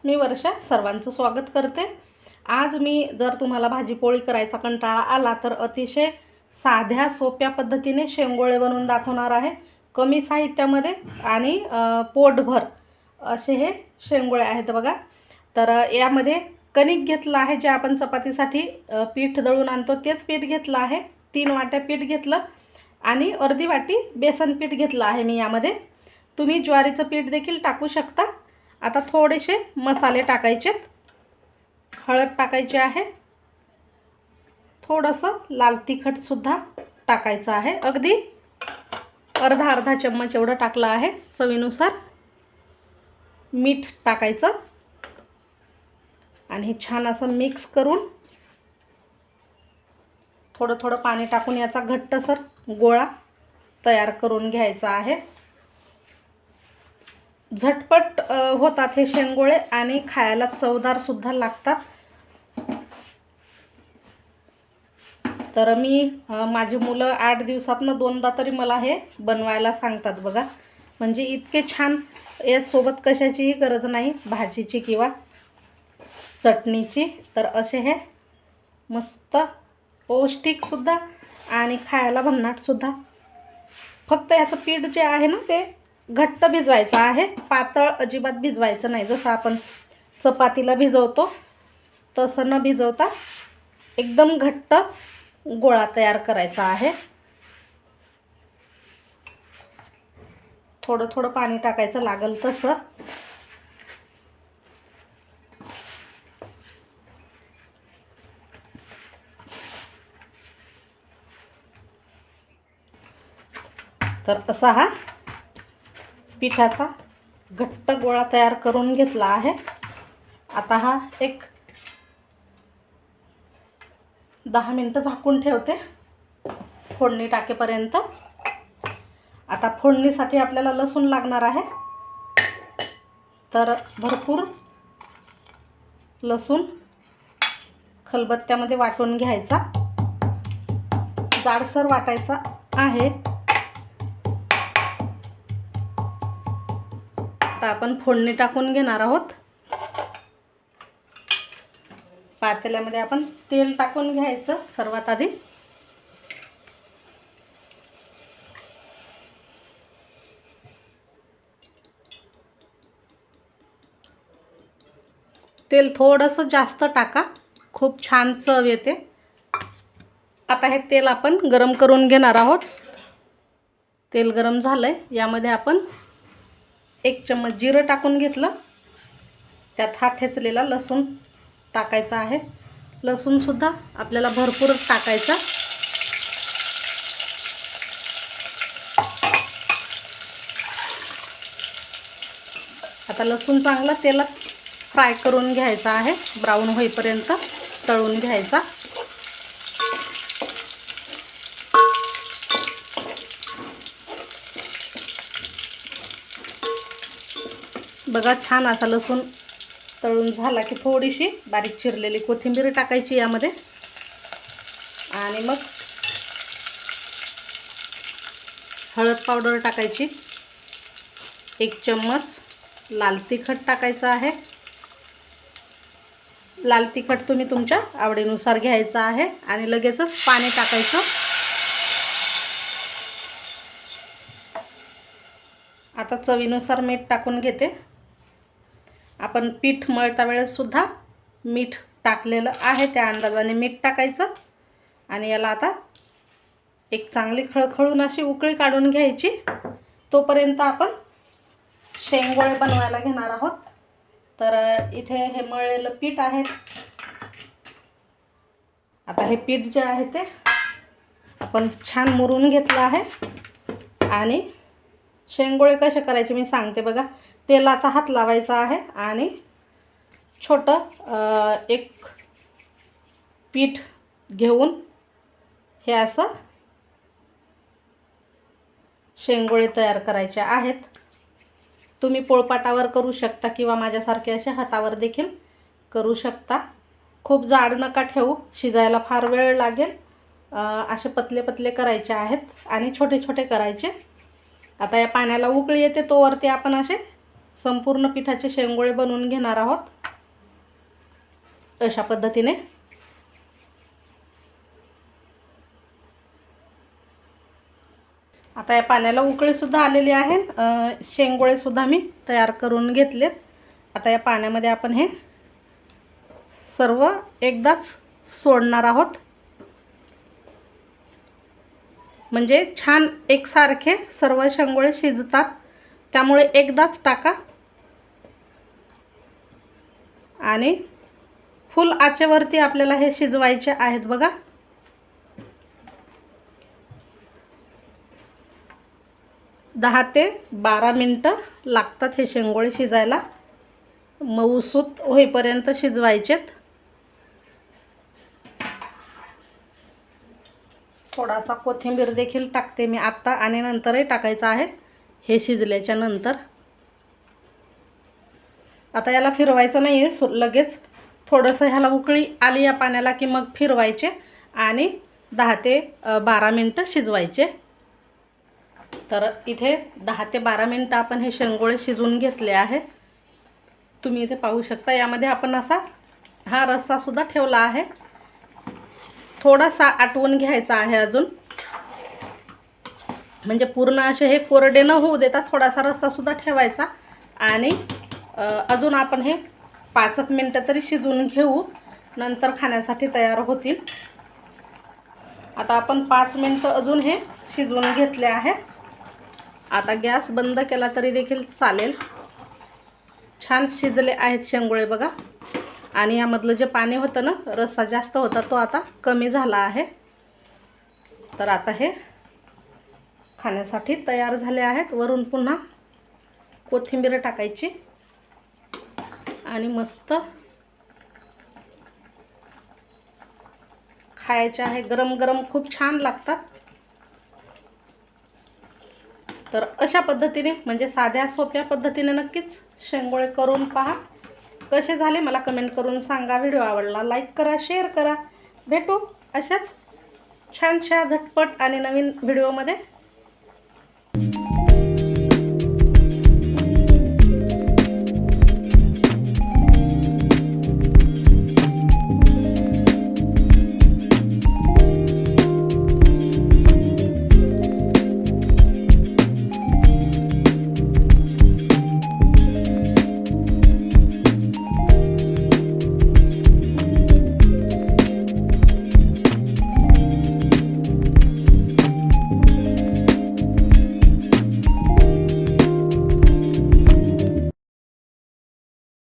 मी वर्षा सर्वांचं स्वागत करते। आज मी जर तुम्हाला भाजीपोळी करायचा कंटाळा आला तर अतिशय साध्या सोप्या पद्धतीने शेंगोळे बनवून दाखवणार आहे। कमी साहित्यामध्ये आणि पोटभर असे हे शेंगोळे आहेत बघा। तर यामध्ये कणिक घेतलं आहे, जे आपण चपातीसाठी पीठ दळून आणतो तेच पीठ घेतलं आहे। 3 वाट्या पीठ घेतलं आणि अर्धी वाटी बेसन पीठ घेतलं आहे मी यामध्ये। तुम्ही ज्वारीचं पीठ देखील टाकू शकता। आता थोडेसे मसाले टाकायचे, हळद टाकायची आहे, थोडंसं लाल तिखट सुद्धा टाकायचं आहे, अगदी अर्धा चम्मच एवढं टाकलं आहे। चवीनुसार मीठ टाकायचं आणि हे छान असं मिक्स करून थोडं थोडं पाणी टाकून याचा घट्टसर गोळा तयार करून घ्यायचा आहे। झटपट होतात हे शेंगोळे आणि खायला चवदार सुद्धा लागतात। तर मी माझी मुलं 8 दिवसातनं 2दा तरी मला हे बनवायला सांगतात बघा। म्हणजे इतके छान, यासोबत कशाचीही गरज नाही, भाजीची किंवा चटणीची। तर असे हे मस्त पौष्टिक सुद्धा आणि खायला भन्नाट सुद्धा। फक्त याचं पीठ जे आहे ना ते घट्ट भिजवायचं आहे, पातळ अजिबात भिजवायचं नाही। जसं आपण चपातीला भिजवतो तसं न भिजवता एकदम घट्ट गोळा तयार करायचा आहे। थोडं थोडं पाणी टाकायचं लागल तसं। तर असा हा पिठाचा घट्ट गोळा तयार करून घेतला आहे। आता हा एक 10 मिनिटं झाकून ठेवते फोडणी टाकेपर्यंत। आता फोडणीसाठी आपल्याला लसूण लागणार आहे, तर भरपूर लसूण खलबत्त्यामध्ये वाटून घ्यायचा, जाडसर वाटायचा आहे। आता आपण फोडणी टाकून घेणार आहोत। पातेल्यामध्ये आपण तेल टाकून घ्यायचं सर्वात आधी। तेल थोडंसं जास्त टाका, खूप छान चव येते। आता हे तेल आपण गरम करून घेणार आहोत। तेल गरम झालंय, यामध्ये आपण 1 चम्मच जिरं टाकून घेतलं, त्यात हा ठेचलेला लसूण टाकायचा आहे। लसूण सुद्धा आपल्याला भरपूर टाकायचा। आता लसूण चांगला तेलात फ्राय करून घ्यायचा आहे, ब्राऊन होईपर्यंत तळून घ्यायचा। बघा, छान असा लसूण तळून झाला की थोडीशी बारीक चिरलेली कोथिंबीर टाकायची यामध्ये आणि मग हळद पावडर टाकायची, 1 चम्मच लाल तिखट टाकायचं आहे। लाल तिखट तुम्ही तुमच्या आवडीनुसार घ्यायचं आहे आणि लगेचच पाणी टाकायचं। आता चवीनुसार मीठ टाकून घेते। आपण पीठ मळता वेळेस सुद्धा मीठ टाकलेलं आहे, त्या अंदाजाने मीठ टाकायचं आणि याला आता एक चांगली खळखळून अशी उकळी काढून घ्यायची। तोपर्यंत आपण शेंगोळे बनवायला घेणार आहोत। तर इथे हे मळलेलं पीठ आहे। आता हे पीठ जे आहे ते आपण छान मुरून घेतलं आहे आणि शेंगोळे कसे करायचे मी सांगते बघा। तेलाचा हात लावायचा आहे आणि छोटं एक पीठ घेऊन हे असं शेंगोळे तयार करायचे आहेत। तुम्ही पोळपाटावर करू शकता किंवा माझ्यासारखे असे हातावर देखील करू शकता। खूप जाड नका ठेवू, शिजायला फार वेळ लागेल। असे पतले पतले करायचे आहेत आणि छोटे छोटे करायचे। आता या पाण्याला उकळी येते तोवरती आपण असे संपूर्ण पिठाचे शेंगोळे बनवून घेणार आहोत अशा पद्धतीने। आता या पाण्याला उकळी सुद्धा आलेली आहे। शेंगोळे सुद्धा मी तयार करून घेतलेत। आता या पाण्यामध्ये आपण हे सर्व एकदाच सोडणार आहोत, म्हणजे छान एकसारखे सर्व शेंगोळे शिजतात, त्यामुळे एकदाच टाका आणि फुल आचेवरती आपल्याला हे शिजवायचे आहेत बघा। दहा ते 12 मिनिटं लागतात हे शेंगोळे शिजायला, मऊसूत होईपर्यंत शिजवायचेत। थोडासा कोथिंबीर देखील टाकते मी आत्ता आणि नंतरही टाकायचं आहे हे शिजल्याच्या नंतर। आता याला फिरवायचं नाही आहे, लगेच थोडंसं ह्याला उकळी आली या पाण्याला की मग फिरवायचे आणि 10 ते 12 मिनिटं शिजवायचे। तर इथे 10 ते 12 मिनिटं आपण हे शेंगोळे शिजवून घेतले आहे। तुम्ही इथे पाहू शकता, यामध्ये आपण असा हा रस्सा सुद्धा ठेवला आहे, थोडासा आटवून घ्यायचा आहे अजून, म्हणजे पूर्ण असे हे कोरडे न होऊ देता थोडासा रस्सा सुद्धा ठेवायचा आणि अजून आपण हे 5 मिनिटं तरी शिजवून घेऊ, नंतर खाण्यासाठी तयार होतील। आता आपण 5 मिनिटं अजून हे शिजवून घेतले आहेत। आता गॅस बंद केला तरी देखील चालेल। छान शिजले आहेत शेंगोळे बघा, आणि यामधलं जे पाणी होतं ना, रस्सा जास्त होता तो आता कमी झाला आहे। तर आता हे खाण्यासाठी तयार झाले आहेत। वरून पुन्हा कोथिंबीर टाकायची आणि मस्त खायचे आहे। गरम गरम खूप छान लागतात। तर अशा पद्धतीने, म्हणजे साध्या सोप्या पद्धतीने नक्कीच शेंगोळे करून पहा। कसे झाले मला कमेंट करून सांगा। व्हिडिओ आवडला लाईक करा, शेअर करा। भेटू अशाच छानशा झटपट आणि नवीन व्हिडिओमध्ये।